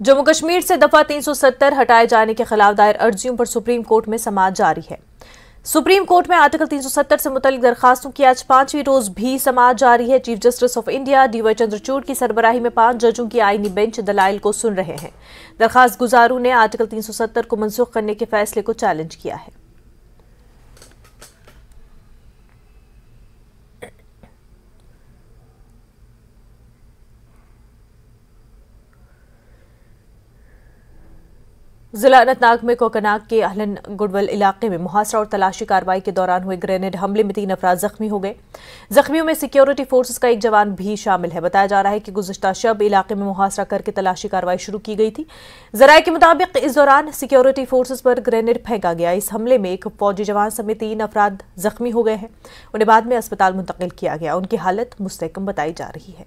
जम्मू कश्मीर से दफा 370 हटाए जाने के खिलाफ दायर अर्जियों पर सुप्रीम कोर्ट में समाअत जारी है। सुप्रीम कोर्ट में आर्टिकल 370 से मुतल्लिक दरखास्तों की आज 5वीं रोज भी समाअत जारी है। Chief justice of India DY Chandrachud की सरबराही में 5 जजों की आईनी बेंच दलाइल को सुन रहे हैं। दरखास्त गुजारों ने आर्टिकल 370 को मनसूख करने के फैसले को चैलेंज किया है। जिला अनंतनाग में कोकनाग के अहलन गुडवल इलाके में मुहासरा और तलाशी कार्रवाई के दौरान हुए ग्रेनेड हमले में 3 अफराद जख्मी हो गए। जख्मियों में सिक्योरिटी फोर्सेस का एक जवान भी शामिल है। बताया जा रहा है कि गुज़िश्ता शब इलाके में मुहासरा करके तलाशी कार्रवाई शुरू की गई थी। जराये के मुताबिक इस दौरान सिक्योरिटी फोर्सेस पर ग्रेनेड फेंका गया। इस हमले में एक फौजी जवान समेत 3 अफराद जख्मी हो गए हैं। उन्हें बाद में अस्पताल मुंतकिल किया गया। उनकी हालत मुस्तहकम बताई जा रही है।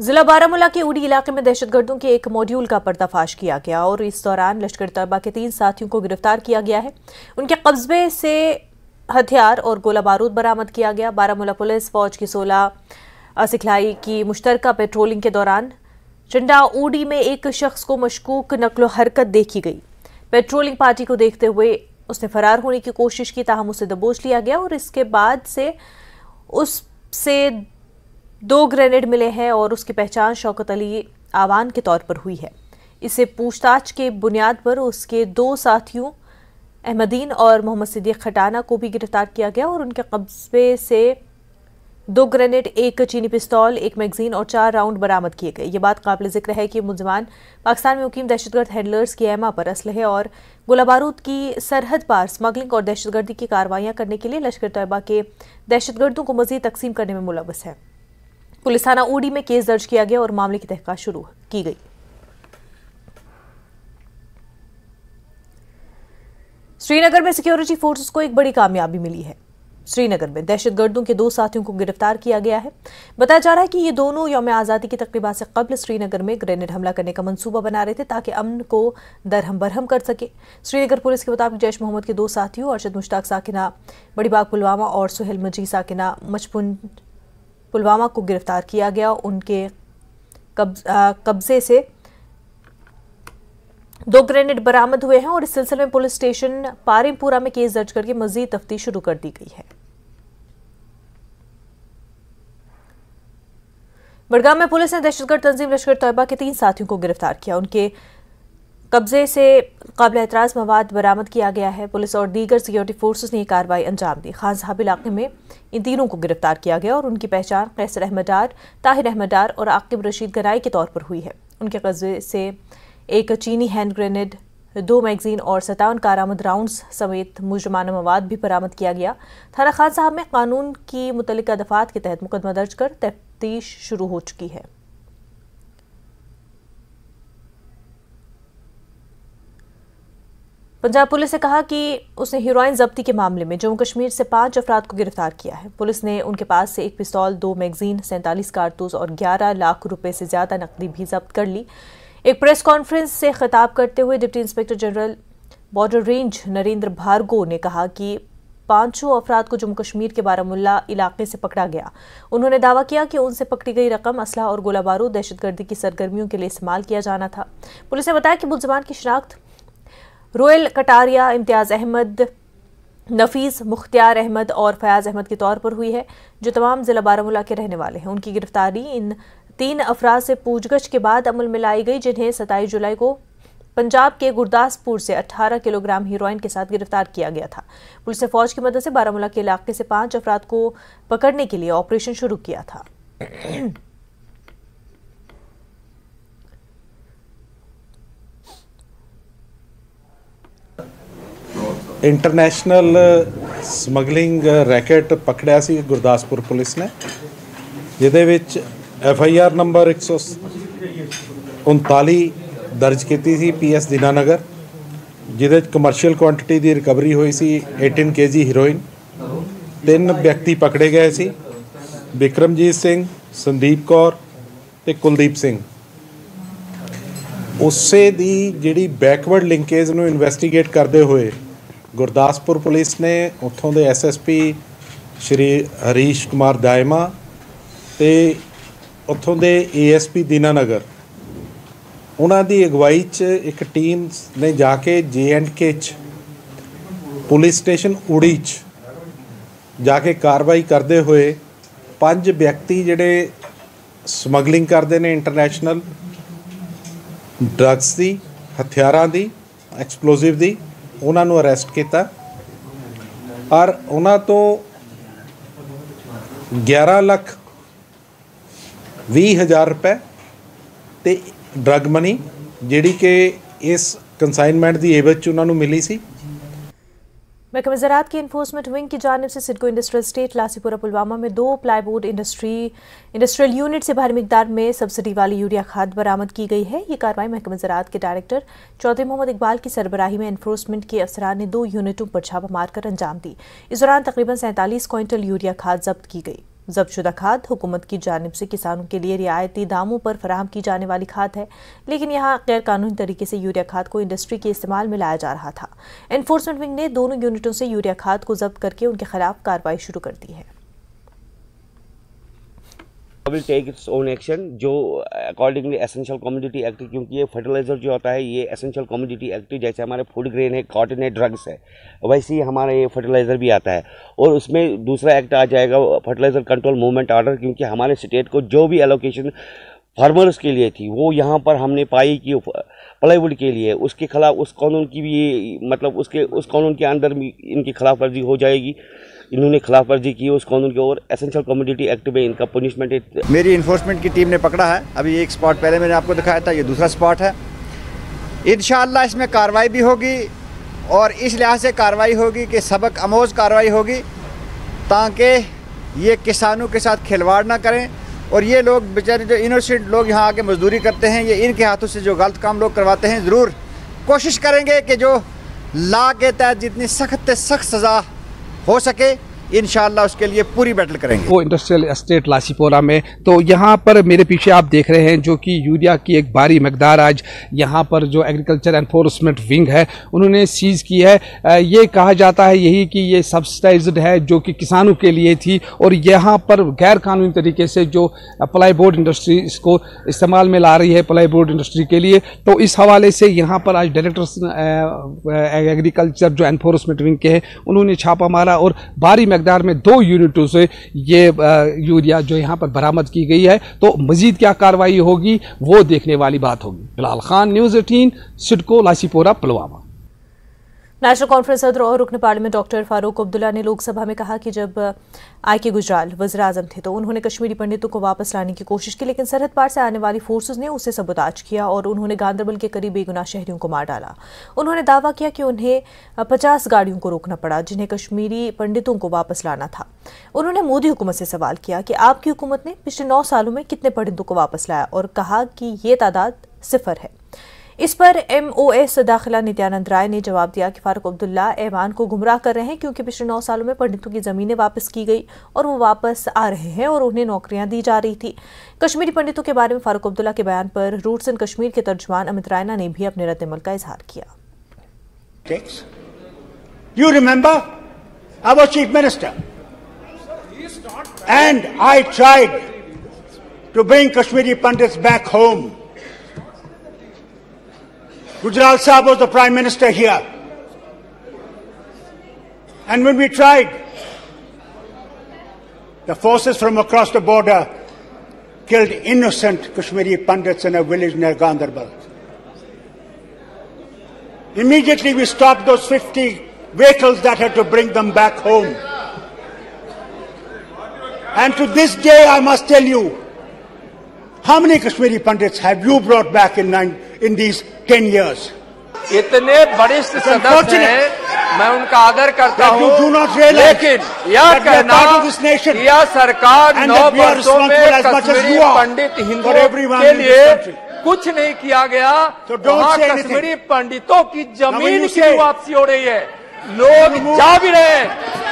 जिला बारामूला के उड़ी इलाके में दहशतगर्दों के एक मॉड्यूल का पर्दाफाश किया गया और इस दौरान लश्कर तैयबा के 3 साथियों को गिरफ्तार किया गया है। उनके कब्जे से हथियार और गोला बारूद बरामद किया गया। बारामूला पुलिस फौज की 16 सिखलाई की मुश्तरका पेट्रोलिंग के दौरान चंडा उड़ी में एक शख्स को मशकूक नकलो हरकत देखी गई। पेट्रोलिंग पार्टी को देखते हुए उसने फरार होने की कोशिश की, ताहम उसे दबोच लिया गया और इसके बाद से उससे 2 ग्रेनेड मिले हैं और उसकी पहचान शौकत अली आवान के तौर पर हुई है। इसे पूछताछ के बुनियाद पर उसके 2 साथियों अहमदीन और मोहम्मद सिद्दीक खटाना को भी गिरफ्तार किया गया और उनके कब्जे से 2 ग्रेनेड, 1 चीनी पिस्तौल, 1 मैगजीन और 4 राउंड बरामद किए गए। ये बात काबिल जिक्र है कि मुलजिमान पाकिस्तान में मुकीम दहशतगर्द हैंडलर्स की एमा पर असलहे और गोला बारूद की सरहद पार स्मगलिंग और दहशतगर्दी की कार्रवाइयां करने के लिए लश्कर तैयबा के दहशतगर्दों को मजीद तकसीम करने में मुलव्वस है। पुलिस थाना उड़ी में केस दर्ज किया गया और मामले की तहकीकात शुरू की गई। श्रीनगर में सिक्योरिटी फोर्सेस को एक बड़ी कामयाबी मिली है। श्रीनगर में दहशतगर्दों के 2 साथियों को गिरफ्तार किया गया है। बताया जा रहा है कि ये दोनों यौम आज़ादी की तकरीबात से कबल श्रीनगर में ग्रेनेड हमला करने का मंसूबा बना रहे थे ताकि अमन को दरहम बरहम कर सके। श्रीनगर पुलिस के मुताबिक जैश मोहम्मद के 2 साथियों अरशद मुश्ताक साकिना बड़ी बाग पुलवामा और सुहेल मजी साकिना मचपुन पुलवामा को गिरफ्तार किया गया। उनके कब्जे से 2 ग्रेनेड बरामद हुए हैं और इस सिलसिले में पुलिस स्टेशन पारिमपुरा में केस दर्ज करके मजीद तफ्तीश शुरू कर दी गई है। बड़गाम में पुलिस ने दहशतगर्द तंजीम लश्कर तैयबा के 3 साथियों को गिरफ्तार किया। उनके कब्जे से काबिल एतराज मवाद बरामद किया गया है। पुलिस और दीगर सिक्योरिटी फोर्सेस ने यह कार्रवाई अंजाम दी। खान साहब इलाके में इन तीनों को गिरफ्तार किया गया और उनकी पहचान कैसर अहमद डार, ताहिर अहमद डार और आकिब रशीद गनाई के तौर पर हुई है। उनके कब्जे से 1 चीनी हैंड ग्रेनेड, 2 मैगजीन और 57 कारआमद राउंड्स समेत मुजरमाना मवाद भी बरामद किया गया। थाना खान साहब में कानून की मुतल्लिका दफात के तहत मुकदमा दर्ज कर तफ्तीश शुरू हो चुकी है। पंजाब पुलिस ने कहा कि उसने हीरोइन जब्ती के मामले में जम्मू कश्मीर से 5 अफराद को गिरफ्तार किया है। पुलिस ने उनके पास से 1 पिस्तौल, 2 मैगजीन, 47 कारतूस और 11 लाख रुपए से ज्यादा नकदी भी जब्त कर ली। एक प्रेस कॉन्फ्रेंस से खिताब करते हुए deputy inspector general border range Narendra Bhargava ने कहा कि 5 अफराद को जम्मू कश्मीर के बारामूला इलाके से पकड़ा गया। उन्होंने दावा किया कि उनसे पकड़ी गई रकम, असलहा और गोला बारूद दहशतगर्दी की सरगर्मियों के लिए इस्तेमाल किया जाना था। पुलिस ने बताया कि मुलजिमान की शिनाख्त रोयल कटारिया, इम्तियाज अहमद, नफीस मुख्तियार अहमद और फयाज अहमद के तौर पर हुई है, जो तमाम जिला बारामूला के रहने वाले हैं। उनकी गिरफ्तारी इन 3 अफराद से पूछगछ के बाद अमल में लाई गई, जिन्हें 27 जुलाई को पंजाब के गुरदासपुर से 18 किलोग्राम हीरोइन के साथ गिरफ्तार किया गया था। पुलिस ने फौज की मदद से बारामूला के इलाके से 5 अफराद को पकड़ने के लिए ऑपरेशन शुरू किया था। इंटरनेशनल ਸਮਗਲਿੰਗ ਰੈਕਟ ਪਕੜਿਆ ਸੀ ਗੁਰਦਾਸਪੁਰ ਪੁਲਿਸ ਨੇ, ਜਿਹਦੇ ਵਿੱਚ FIR ਨੰਬਰ 139 ਦਰਜ ਕੀਤੀ ਸੀ PS ਦੀਨਾਨਗਰ, ਜਿਹਦੇ ਵਿੱਚ ਕਮਰਸ਼ੀਅਲ ਕੁਆਂਟੀਟੀ ਦੀ ਰਿਕਵਰੀ ਹੋਈ ਸੀ 18 kg ਹੀਰੋਇਨ। 3 ਵਿਅਕਤੀ ਪਕੜੇ ਗਏ ਸੀ, ਵਿਕਰਮਜੀਤ ਸਿੰਘ, ਸੰਦੀਪ ਕੌਰ ਤੇ ਕੁਲਦੀਪ ਸਿੰਘ। ਉਸੇ ਦੀ ਜਿਹੜੀ ਬੈਕਵਰਡ ਲਿੰਕੇਜ ਨੂੰ ਇਨਵੈਸਟੀਗੇਟ ਕਰਦੇ ਹੋਏ ਗੁਰਦਾਸਪੁਰ ਪੁਲਿਸ ਨੇ ਉੱਥੋਂ ਦੇ ਐਸਐਸਪੀ ਸ਼੍ਰੀ ਹਰੀਸ਼ ਕੁਮਾਰ ਦਾਇਮਾ ਤੇ ਉੱਥੋਂ ਦੇ ਏਐਸਪੀ ਦੀਨਾਨਗਰ ਉਹਨਾਂ ਦੀ ਅਗਵਾਈ 'ਚ ਇੱਕ ਟੀਮ ਨੇ ਜਾ ਕੇ JNK 'ਚ ਪੁਲਿਸ ਸਟੇਸ਼ਨ ਉੜੀ 'ਚ ਜਾ ਕੇ ਕਾਰਵਾਈ ਕਰਦੇ ਹੋਏ 5 ਵਿਅਕਤੀ ਜਿਹੜੇ ਸਮਗਲਿੰਗ ਕਰਦੇ ਨੇ ਇੰਟਰਨੈਸ਼ਨਲ ਡਰੱਗਸ ਦੀ ਹਥਿਆਰਾਂ ਦੀ ਐਕਸਪਲੋਸਿਵ ਦੀ ਉਹਨਾਂ ਨੂੰ ਅਰੈਸਟ ਕੀਤਾ ਔਰ ਉਹਨਾਂ ਤੋਂ 11,20,000 रुपए ਤੇ ਡਰੱਗ ਮਨੀ ਜਿਹੜੀ ਕਿ ਇਸ ਕੰਸਾइनमेंट ਦੀ एवज 'ਚ ਉਹਨਾਂ ਨੂੰ ਮਿਲੀ ਸੀ। महकमा ज़राअत की इन्फोर्समेंट विंग की जानिब से सिडको इंडस्ट्रियल स्टेट लासीपुरा पुलवामा में 2 प्लाईवुड इंडस्ट्रियल यूनिट से भारी मिकदार में सब्सिडी वाली यूरिया खाद बरामद की गई है। ये कार्रवाई महकमा ज़राअत के डायरेक्टर चौधरी मोहम्मद इकबाल की सरबराही में इन्फोर्समेंट के अफसरान ने 2 यूनिटों पर छापा मारकर अंजाम दी। इस दौरान तकरीबन 47 क्विंटल यूरिया खाद जब्त की गई। जब्तशुदा खाद हुकूमत की जानिब से किसानों के लिए रियायती दामों पर फराहम की जाने वाली खाद है, लेकिन यहाँ गैर कानूनी तरीके से यूरिया खाद को इंडस्ट्री के इस्तेमाल में लाया जा रहा था। एनफोर्समेंट विंग ने दोनों यूनिटों से यूरिया खाद को जब्त करके उनके खिलाफ कार्रवाई शुरू कर दी है। Will take its own action जो अकॉर्डिंगली एसेंशियल कमोडिटी एक्ट, क्योंकि ये फर्टिलाइजर जो होता है ये एसेंशियल कमोडिटी एक्ट, जैसे हमारे फूड ग्रेन है, कॉटन है, ड्रग्स है, वैसे ही हमारा ये फर्टिलाइजर भी आता है। और उसमें दूसरा एक्ट आ जाएगा फर्टिलाइजर कंट्रोल मूवमेंट ऑर्डर, क्योंकि हमारे स्टेट को जो भी एलोकेशन फार्मर्स के लिए थी वो यहाँ पर हमने पाई कि प्लाईवुड के लिए, उसके खिलाफ उस कानून की भी मतलब उस कानून के अंदर भी इनकी खिलाफ वर्जी हो जाएगी। इन्होंने खिलाफ वर्जी की उस कानून के, और एसेंशियल कमोडिटी एक्ट में इनका पनिशमेंट है। मेरी इन्फोर्समेंट की टीम ने पकड़ा है। अभी एक स्पॉट पहले मैंने आपको दिखाया था, ये दूसरा स्पॉट है। इंशाअल्लाह इसमें कार्रवाई भी होगी और इस लिहाज से कार्रवाई होगी कि सबक आमोज कार्रवाई होगी ताकि ये किसानों के साथ खिलवाड़ ना करें। और ये लोग बेचारे जो इनोसेंट लोग यहाँ आके मजदूरी करते हैं, ये इनके हाथों से जो गलत काम लोग करवाते हैं, ज़रूर कोशिश करेंगे कि जो लॉ के तहत जितनी सख्त से सख्त सज़ा हो सके इंशाअल्लाह उसके लिए पूरी बैटल करेंगे। वो इंडस्ट्रियल एस्टेट लासीपोरा में, तो यहाँ पर मेरे पीछे आप देख रहे हैं जो कि यूरिया की एक भारी मकदार आज यहाँ पर जो एग्रीकल्चर एनफोर्समेंट विंग है उन्होंने सीज की है। ये कहा जाता है यही कि ये सब्सिडाइज्ड है जो कि किसानों के लिए थी, और यहाँ पर गैर कानूनी तरीके से जो प्लाईवुड इंडस्ट्री इसको इस्तेमाल में ला रही है प्लाईवुड इंडस्ट्री के लिए। तो इस हवाले से यहाँ पर आज डायरेक्टर एग्रीकल्चर जो एनफोर्समेंट विंग के हैं उन्होंने छापा मारा और भारी मकदार में 2 यूनिटों से ये यूरिया जो यहाँ पर बरामद की गई है। तो मजीद क्या कार्रवाई होगी वो देखने वाली बात होगी। Bilal Khan, news 18, Sidco, Lasipora, Pulwama. National Conference सदर और रुकन पार्लियामेंट डॉक्टर फारूक अब्दुल्ला ने लोकसभा में कहा कि जब IK गुजराल वज़ीर-ए-आज़म थे तो उन्होंने कश्मीरी पंडितों को वापस लाने की कोशिश की, लेकिन सरहद पार से आने वाली फोर्सेस ने उसे सबोताज किया और उन्होंने गांदरबल के करीब बेगुनाह शहरियों को मार डाला। उन्होंने दावा किया कि उन्हें 50 गाड़ियों को रोकना पड़ा जिन्हें कश्मीरी पंडितों को वापस लाना था। उन्होंने मोदी हुकूमत से सवाल किया कि आपकी हुकूमत ने पिछले 9 सालों में कितने पंडितों को वापस लाया, और कहा कि ये तादाद 0 है। इस पर MOS दाखिला नित्यानंद राय ने जवाब दिया कि फारूक अब्दुल्ला ऐवान को गुमराह कर रहे हैं, क्योंकि पिछले 9 सालों में पंडितों की ज़मीनें वापस की गई और वो वापस आ रहे हैं और उन्हें नौकरियां दी जा रही थी। कश्मीरी पंडितों के बारे में फारूक अब्दुल्ला के बयान पर रूट्स इन कश्मीर के तर्जुमान अमित रायना ने भी अपने रद्द-ए-अमल का इजहार किया। You remember, I was chief minister and I tried to bring Kashmiri Pandits back home. Gujral Sahib was the Prime Minister here. And when we tried, the forces from across the border killed innocent Kashmiri Pandits in a village near Gandarbal. Immediately we stopped those 50 vehicles that had to bring them back home. And to this day I must tell you, how many Kashmiri Pandits have you brought back in these 10 years? इतने वरिष्ठ सदस्य हैं, मैं उनका आदर करता हूँ, लेकिन यह कहना कि यह सरकार 9 वर्षों में कश्मीरी पंडित हिंदुओं के लिए कुछ नहीं किया गया, वहाँ कश्मीरी पंडितों की जमीन की वापसी हो रही है, लोग जा भी रहे हैं,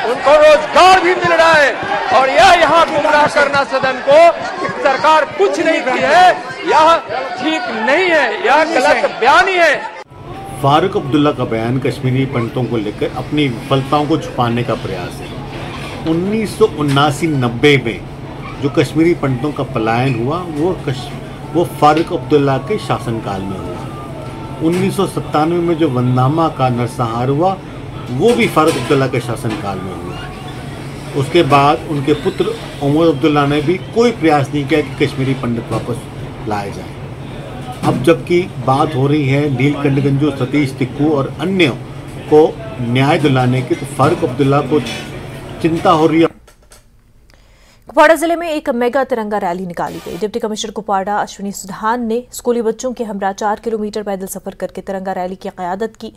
उनको रोजगार भी मिल रहा है, और यह यहाँ गुमराह करना सदन को कि सरकार कुछ नहीं की है, यह ठीक नहीं है, यह गलत बयानी है। फारूक अब्दुल्ला का बयान कश्मीरी पंडितों को लेकर अपनी विफलताओं को छुपाने का प्रयास है। 1979-90 में जो कश्मीरी पंडितों का पलायन हुआ वो फारूक अब्दुल्ला के शासनकाल में हुआ। 1997 में जो वंदनामा का नरसंहार हुआ वो भी फारूक अब्दुल्ला के शासनकाल में हुआ। उसके बाद उनके पुत्र उमर अब्दुल्ला ने भी कोई प्रयास नहीं किया कि कश्मीरी पंडित वापस लाए जाएं। अब जबकि बात हो रही है नीलकंठ गंजू, सतीश तिक्कू और अन्य को न्याय दिलाने की, तो फारूक अब्दुल्ला को चिंता हो रही है। कुपवाड़ा जिले में एक मेगा तिरंगा रैली निकाली गई। डिप्टी कमिश्नर कुपवाड़ा अश्विनी सुधान ने स्कूली बच्चों के हमरा 4 किलोमीटर पैदल सफर करके तिरंगा रैली की क़यादत की।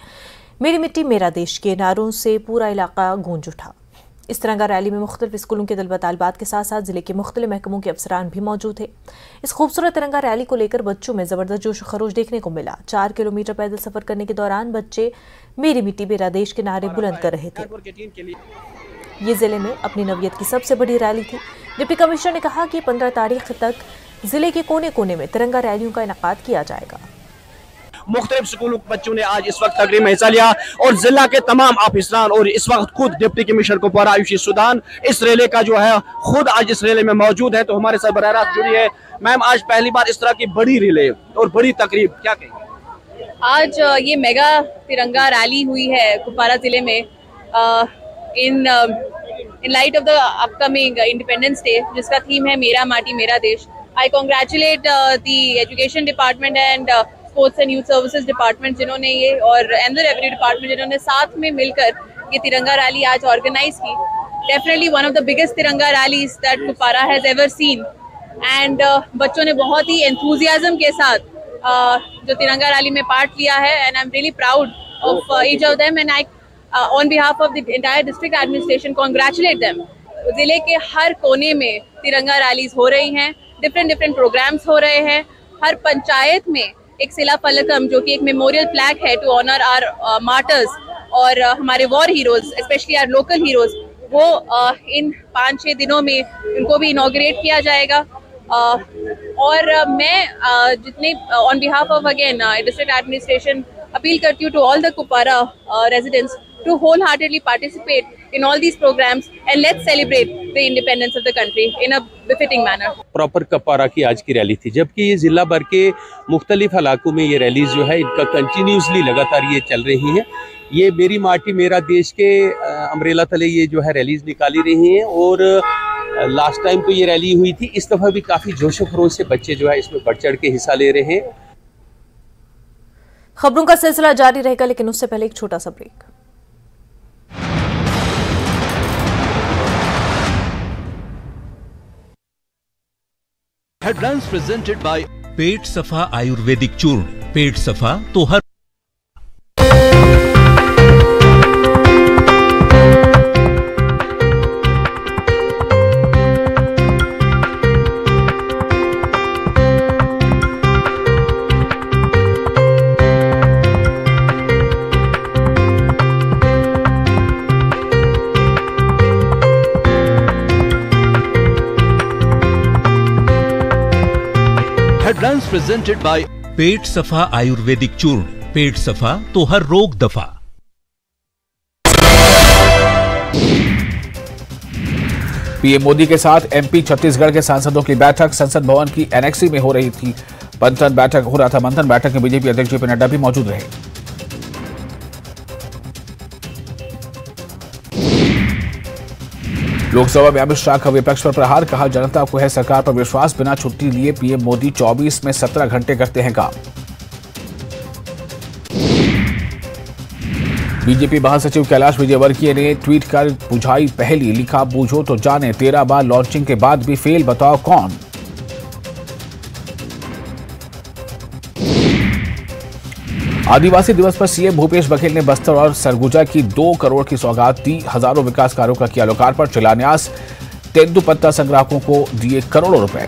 मेरी मिट्टी मेरा देश के नारों से पूरा इलाका गूंज उठा। इस तिरंगा रैली में मुख्तलिफ स्कूलों के तलबा तालिबात के साथ साथ जिले के मुख्तलिफ महकमों के अफसरान भी मौजूद थे। इस खूबसूरत तिरंगा रैली को लेकर बच्चों में जबरदस्त जोश खरोश देखने को मिला। 4 किलोमीटर पैदल सफर करने के दौरान बच्चे मेरी मिट्टी मेरा देश के नारे बुलंद कर रहे थे। ये जिले में अपनी नवियत की सबसे बड़ी रैली थी। डिप्टी कमिश्नर ने कहा कि 15 तारीख तक जिले के कोने कोने में तिरंगा रैलियों का इनेकाद किया जाएगा। मुख्तलिफ स्कूलों के बच्चों ने आज इस वक्त तकरीब में हिस्सा लिया और जिला के तमाम अफसरान और इस वक्त खुद deputy commissioner Kupwara Ayushi Sudan इस रैली का जो है खुद आज इस रैली में मौजूद है। तो हमारे साथ बराह रास्त जुड़ी है। मैम, आज पहली बार इस तरह की बड़ी रैली और बड़ी तकरीब, क्या कहेंगे? आज ये मेगा तिरंगा रैली हुई है कुपवाड़ा जिले में in light of the upcoming Independence Day, जिसका थीम है मेरा माटी मेरा देश। I congratulate the Education Department and Sports and Youth Services Department जिन्होंने ये और and the Revenue Department जिन्होंने साथ में मिलकर ये तिरंगा रैली आज ऑर्गेनाइज की। Definitely one of the biggest तिरंगा rallies that Kupwara has ever seen and बच्चों ने बहुत ही enthusiasm के साथ जो तिरंगा रैली में पार्ट लिया है and I'm really proud of each of them and I on behalf of the entire district administration congratulate them। जिले के हर कोने में तिरंगा रैलीज हो रही हैं, डिफरेंट प्रोग्राम्स हो रहे हैं। हर पंचायत में एक सिला फलकम जो कि एक मेमोरियल प्लैक है टू ऑनर आवर मार्टर्स और हमारे war heroes, specially our local heroes, वो इन 5-6 दिनों में उनको भी इनॉग्रेट किया जाएगा। और मैं जितने on behalf of again district administration appeal करती हूँ to all the Kupwara residents to wholeheartedly participate in all these programs and let's celebrate the independence of the country in a befitting manner। Proper Kupwara की आज की rally थी, जबकि ये जिला भर के मुख्तलिफ इलाकों में ये रैलीज जो है इनका कंटिन्यूसली लगातार ये चल रही हैं। ये मेरी माटी मेरा देश के अम्ब्रेला तले ये जो है रैलीज निकाली रही हैं और लास्ट टाइम तो ये रैली हुई थी, इस दफा भी काफी जोशो खरोश से बच्चे जो है इसमें बढ़ चढ़ के हिस्सा ले रहे हैं। खबरों का सिलसिला जारी रहेगा, लेकिन उससे पहले एक छोटा सा ब्रेक। Headlines presented by पेट सफा आयुर्वेदिक चूर्ण। पेट सफा तो हर Headlines presented by पेट सफा आयुर्वेदिक चूर्ण। पेट सफा तो हर रोग दफा। पीएम मोदी के साथ एमपी छत्तीसगढ़ के सांसदों की बैठक संसद भवन की एनेक्सी में हो रही थी। मंथन बैठक में बीजेपी अध्यक्ष जेपी नड्डा भी मौजूद रहे। लोकसभा में अमित शाह का विपक्ष पर प्रहार, कहा जनता को है सरकार पर विश्वास, बिना छुट्टी लिए पीएम मोदी 24 में 17 घंटे करते हैं काम। बीजेपी महासचिव कैलाश विजयवर्गीय ने ट्वीट कर बुझाई पहली, लिखा बूझो तो जाने 13 बार लॉन्चिंग के बाद भी फेल, बताओ कौन। आदिवासी दिवस पर सीएम भूपेश बघेल ने बस्तर और सरगुजा की 2 करोड़ की सौगात दी। हजारों विकास कार्यों का किया लोकार्पण, शिलान्यास। तेंदुपत्ता संग्राहकों को दिए करोड़ों रुपए।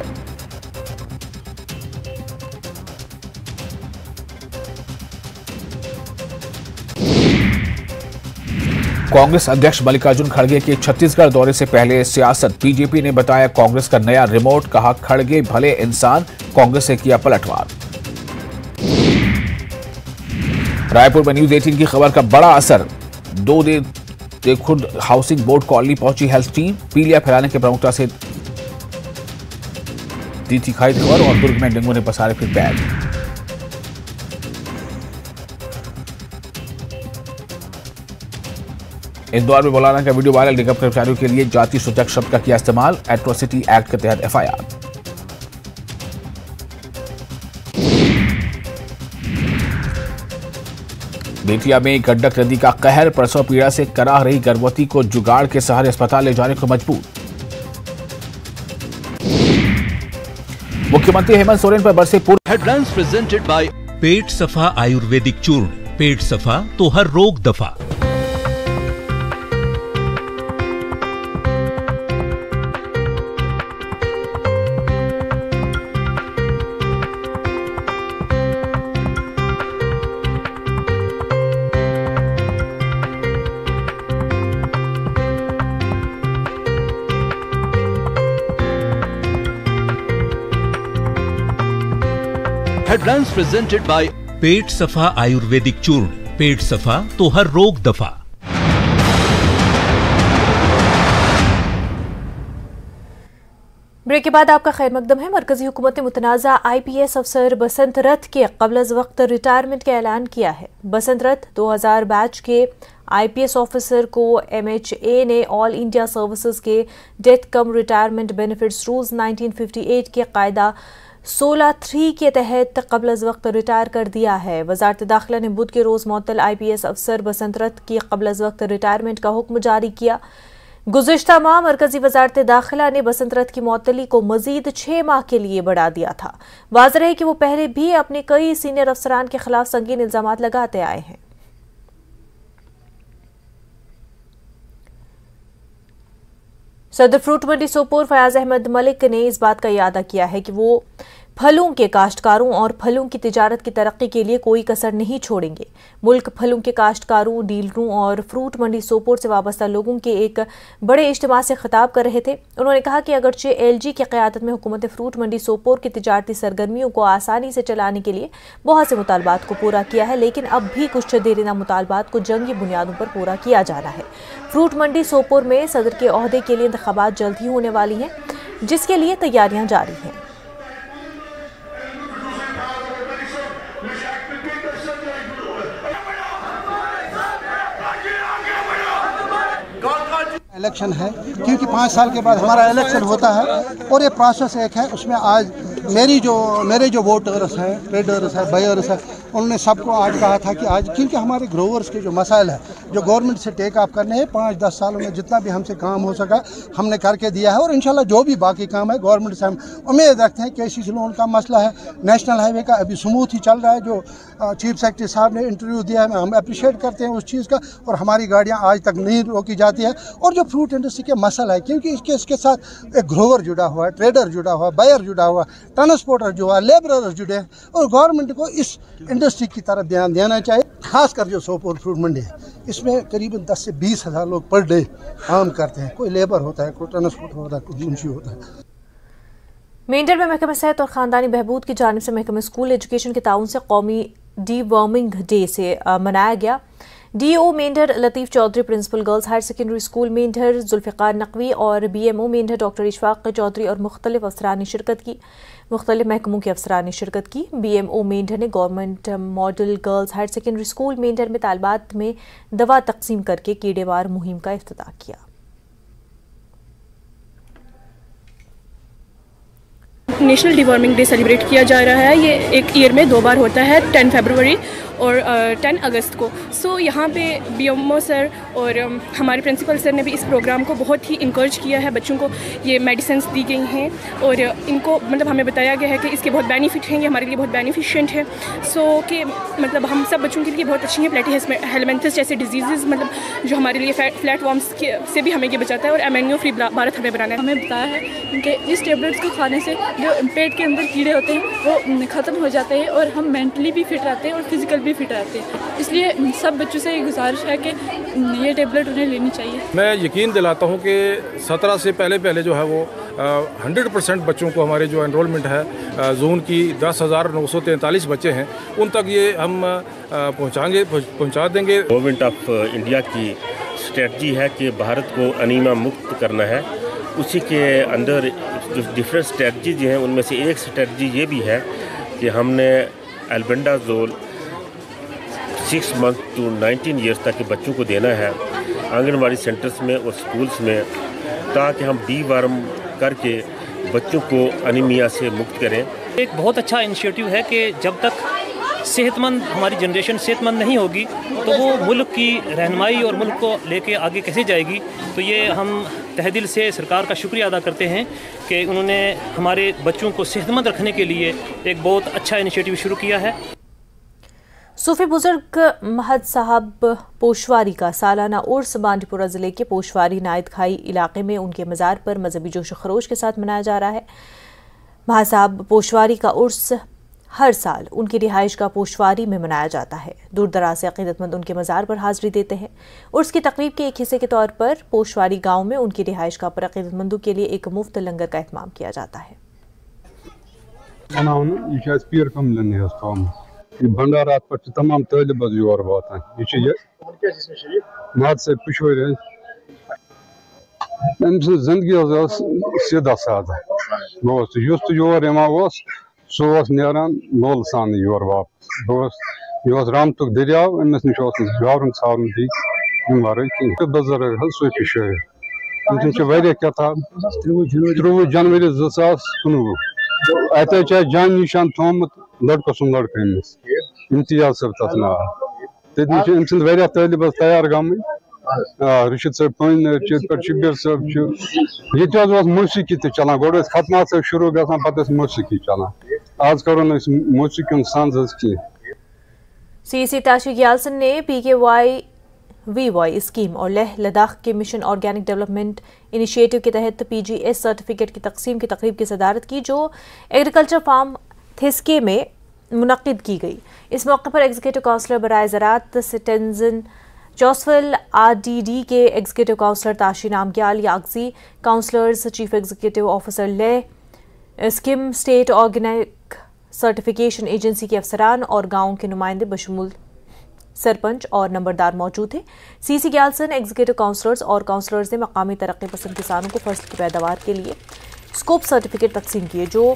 कांग्रेस अध्यक्ष मल्लिकार्जुन खड़गे के छत्तीसगढ़ दौरे से पहले सियासत। बीजेपी ने बताया कांग्रेस का नया रिमोट, कहा खड़गे भले इंसान, कांग्रेस से किया पलटवार। रायपुर में न्यूज 18 की खबर का बड़ा असर। 2 दिन से खुद हाउसिंग बोर्ड कॉलोनी पहुंची हेल्थ टीम, पीलिया फैलाने की प्रमुखता से दी थी खाई खबर। और दुर्ग में डेंगू ने पसारे फिर पैर। इंदौर में मौलाना का वीडियो वायरल, निगम कर्मचारियों के लिए जाति सूचक शब्द का किया इस्तेमाल, एट्रोसिटी एक्ट के तहत एफआईआर। बेतिया में गंडक नदी का कहर, प्रसव पीड़ा से कराह रही गर्भवती को जुगाड़ के सहारे अस्पताल ले जाने को मजबूर। मुख्यमंत्री हेमंत सोरेन पर बरसे पूर्व। हेडलाइंस प्रेजेंटेड बाय पेट सफा आयुर्वेदिक चूर्ण। पेट सफा तो हर रोग दफा। हेडलाइंस प्रेजेंटेड बाय पेट सफा आयुर्वेदिक चूर्ण। पेट सफा तो हर रोग दफा। ब्रेक के बाद आपका खैर मकदम है। मरकजी हुकूमत ने मुतनाज़ा IPS अफसर बसंत रथ के कबल वक्त रिटायरमेंट का ऐलान किया है। बसंत रथ 2000 बैच के IPS ऑफिसर को MHA ने ऑल इंडिया सर्विसेज के डेथ कम रिटायरमेंट बेनिफिट्स रूल्स 1958 के कायदा 16(3) के तहत कबल वक्त रिटायर कर दिया है। वजारत दाखिला ने बुध के रोज मुअत्तल IPS अफसर बसंत रथ की कबल वक्त रिटायरमेंट का हुक्म जारी किया। गुज़िश्ता माह मरकजी वजारत दाखिला ने बसंत रथ की मुअत्तली को मजीद 6 माह के लिए बढ़ा दिया था। वाज़ेह है कि वो पहले भी अपने कई सीनियर अफसरान के खिलाफ संगीन इल्जामात लगाते आए हैं। सदर फ्रूट मंडी सोपोर फयाज अहमद मलिक ने इस बात का इरादा किया है कि वो फलों के काश्तकारों और फलों की तिजारत की तरक्की के लिए कोई कसर नहीं छोड़ेंगे। मुल्क फलों के काश्तकारों, डीलरों और फ्रूट मंडी सोपोर से वाबस्ता लोगों के एक बड़े इज्तिमा से खिताब कर रहे थे। उन्होंने कहा कि अगरचे LG की क़यादत में हुकूमत फ्रूट मंडी सोपोर की तिजारती सरगर्मियों को आसानी से चलाने के लिए बहुत से मुतालबात को पूरा किया है, लेकिन अब भी कुछ देरीना मुतालबात को जंगी बुनियादों पर पूरा किया जाना है। फ्रूट मंडी सोपोर में सदर के ओहदे के लिए इंतखाबात जल्द ही होने वाली हैं, जिसके लिए तैयारियां जारी हैं। इलेक्शन है, क्योंकि 5 साल के बाद हमारा इलेक्शन होता है और ये प्रोसेस एक है। उसमें आज मेरे जो वोटर्स हैं, ट्रेडर्स हैं, बायर्स हैं, उन्होंने सबको आज कहा था कि आज क्योंकि हमारे ग्रोवर्स के जो मसाइल है जो गवर्नमेंट से टेक ऑफ करने हैं, 5-10 सालों में जितना भी हमसे काम हो सका हमने करके दिया है। और इंशाल्लाह जो भी बाकी काम है गवर्नमेंट से हम उम्मीद रखते हैं। KCC लोन का मसला है, नेशनल हाईवे का अभी स्मूथ ही चल रहा है। जो चीफ सेक्रेटरी साहब ने इंटरव्यू दिया है, हम अप्रिशिएट करते हैं उस चीज़ का। और हमारी गाड़ियाँ आज तक नहीं रोकी जाती है। और जो फ्रूट इंडस्ट्री के मसला है, क्योंकि इसके साथ एक ग्रोवर जुड़ा हुआ है, ट्रेडर जुड़ा हुआ है, बायर जुड़ा हुआ है, ट्रांसपोर्टर जो है, लेबरर्स जुड़े हैं। और गवर्नमेंट को इस इंडस्ट्री की तरफ ध्यान देना चाहिए। खासकर जो सोपोर फ्रूट मंडी है, इसमें करीबन 10 से 20 हज़ार लोग पर डे काम करते हैं। कोई लेबर होता है, कोई ट्रांसपोर्टर होता है, कोई मुंशी होता है। मेंढर में महकमा सेहत और ख़ानदानी बहबूद की जानिब से महकमा स्कूल एजुकेशन के ताउन से कौमी डीवर्मिंग डे से मनाया गया। DO Mendhar Latif Chaudhary, principal girls higher secondary school Mendhar Zulfiqar Naqvi और BMO मेंढर डॉक्टर इशफाक चौधरी और मुख्तलिफ अफसरान ने शिरकत की। मुख्तलिफ महकमों के अफसरान ने शिरकत की। BMO मेंढर ने government model girls higher secondary school Mendhar में तालिबात में दवा तकसीम करके कीड़ेवार मुहिम का इफ्तिताह किया। नेशनल डिवॉर्मिंग डे सेलिब्रेट किया जा रहा है। ये एक ईयर में 2 बार होता है, 10 फरवरी और 10 अगस्त को। यहाँ पे BMO सर और हमारे प्रिंसिपल सर ने भी इस प्रोग्राम को बहुत ही इंकरेज किया है। बच्चों को ये मेडिसिन्स दी गई हैं और इनको मतलब हमें बताया गया है कि इसके बहुत बेनिफिट हैं, ये हमारे लिए बहुत बेनिफिशिएंट है। कि मतलब हम सब बच्चों के लिए बहुत अच्छी हैं। प्लेटी हेलमेंथस जैसे डिजीज़ मतलब जो हमारे लिए फ्लैट वॉर्म्स से भी हमें ये बचाता है। और MNO फ्री भारत हमें बनाना है। हमें बताया है कि इस टेबलेट्स को खाने से जो पेट के अंदर कीड़े होते हैं वो ख़त्म हो जाते हैं और हम मेंटली भी फिट रहते हैं और फिजिकल भी फिट रहते हैं। इसलिए सब बच्चों से गुजारिश है कि ये टेबलेट उन्हें लेनी चाहिए। मैं यकीन दिलाता हूँ कि 17 से पहले जो है वो 100% बच्चों को हमारे जो एनरोलमेंट है जोन की 10,943 बच्चे हैं उन तक ये हम पहुँचा देंगे। गवर्नमेंट ऑफ इंडिया की स्ट्रेटजी है कि भारत को अनीमिया मुक्त करना है। उसी के अंदर जो डिफरेंट स्ट्रेटजी हैं उनमें से एक स्ट्रेटजी ये भी है कि हमने एल्बेंडाजोल 6 मंथ टू 19 ईयर्स तक के बच्चों को देना है आंगनवाड़ी सेंटर्स में और स्कूल्स में, ताकि हम डीवर्म करके बच्चों को अनीमिया से मुक्त करें। एक बहुत अच्छा इनिशिएटिव है कि जब तक सेहतमंद हमारी जनरेशन सेहतमंद नहीं होगी तो वो मुल्क की रहनुमाई और मुल्क को लेके आगे कैसे जाएगी। तो ये हम तहे दिल से सरकार का शुक्रिया अदा करते हैं कि उन्होंने हमारे बच्चों को सेहतमंद रखने के लिए एक बहुत अच्छा इनिशिएटिव शुरू किया है। सूफी बुजुर्ग महद साहब पोशवारी का सालाना उर्स बांडीपुरा जिले के पोशवारी नायद खाई इलाके में उनके मज़ार पर मजहबी जोश खरोश के साथ मनाया जा रहा है। महद साहब पोशवारी का उर्स हर साल उनकी रिहाइश का पोशवारी में मनाया जाता है। दूर दराज से अकीदतमंद उनके मज़ार पर हाजिरी देते हैं। उर्स की तकरीब के एक हिस्से के तौर पर पोशवारी गांव में उनकी रिहाइश का पर अकीदतमंदों के लिए एक मुफ्त लंगर का एहतमाम किया जाता है। भंडारा पर तमाम तलब योर वातान जिंदगी सीधा साधा युस योर सह नान लोल सान योर वापस यह रामतुक दरियाव अमिस नश गावरन सावन दी वर बुजुर्ग सूफी शायर तम किताब 23 जनवरी 2019 अत जान निशान थोमुत लड़कों सुन लड़के अमिस इम्तियाज सब तथ नाव तम सद तलब तैयार गम रशीद साहब पन शब्बीर साहब ये मौसीकी चलान गो खतना सब शुरू ग मौसीकी चलान आज करो मौसीकी सांस की। सीसी ताशी ग्यालसन ने PKYVY स्कीम और लेह लद्दाख के मिशन ऑर्गेनिक डेवलपमेंट इनिशिएटिव के तहत PGS सर्टिफिकेट की तकसीम की तकरीब की सदारत की जो एग्रीकल्चर फार्म थिस्के में मुनक्किद की गई। इस मौके पर एग्जीक्यूटिव काउंसलर बराए ज़राअत सिटेंजन जॉसफल RDD के एग्जीक्यूटिव काउंसलर ताशी नामग्याल यागजी, councillors, chief executive officer Leh, Sikkim state organic certification agency के अफसरान और गाँव के नुमाइंदे बशमूल सरपंच और नंबरदार मौजूद थे। सीसी ग्यालसन एग्जीक्यूटिव काउंसलर्स और काउंसलर्स ने मकामी तरक्की पसंद किसानों को फसल की पैदावार के लिए स्कोप सर्टिफिकेट तकसीम किए जो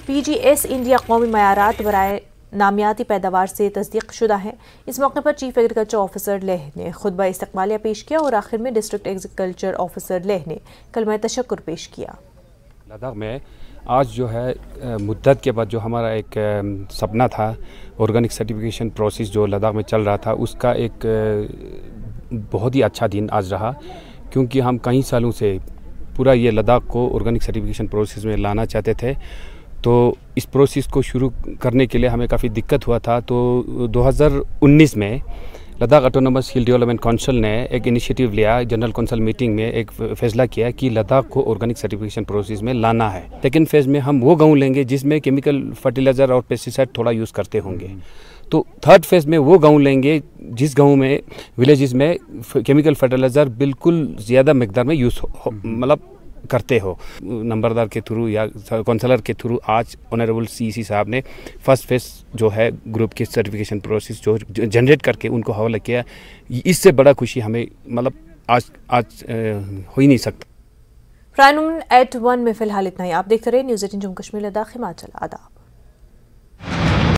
PGS इंडिया कौमी मयारात बराए नामियाती पैदावार से तस्दीक शुदा हैं। इस मौके पर चीफ एग्रीकल्चर ऑफिसर लेह ने खुतबा इस्तकबालिया पेश किया और आखिर में डिस्ट्रिक्ट एग्रीकल्चर ऑफिसर लेह ने कलमा तशक्कुर पेश किया। लद्दाख में आज जो है मुद्दत के बाद जो हमारा एक सपना था ऑर्गेनिक सर्टिफिकेशन प्रोसेस जो लद्दाख में चल रहा था उसका एक बहुत ही अच्छा दिन आज रहा, क्योंकि हम कई सालों से पूरा ये लद्दाख को ऑर्गेनिक सर्टिफिकेशन प्रोसेस में लाना चाहते थे। तो इस प्रोसेस को शुरू करने के लिए हमें काफ़ी दिक्कत हुआ था। तो 2019 में लद्दाख ऑटोनोमस हिल डेवलपमेंट काउंसिल ने एक इनिशिएटिव लिया, जनरल काउंसिल मीटिंग में एक फैसला किया कि लद्दाख को ऑर्गेनिक सर्टिफिकेशन प्रोसेस में लाना है। सेकेंड फेज़ में हम वो गांव लेंगे जिसमें केमिकल फर्टिलाइज़र और पेस्टिसाइड थोड़ा यूज़ करते होंगे। तो थर्ड फेज़ में वो गांव लेंगे जिस गांव में विलेजेस में केमिकल फर्टिलाइज़र बिल्कुल ज़्यादा मकदार में यूज़ मतलब करते हो। नंबरदार के थ्रू या काउंसलर के थ्रू आज ऑनरेबल CC साहब ने फर्स्ट फेज जो है ग्रुप के सर्टिफिकेशन प्रोसेस जो जनरेट करके उनको हवाला किया। इससे बड़ा खुशी हमें मतलब आज हो ही नहीं सकता। प्राइम 1 में फिलहाल इतना ही। आप देखते रहे न्यूज़ 18 जम्मू कश्मीर लद्दाख हिमाचल। आदाब।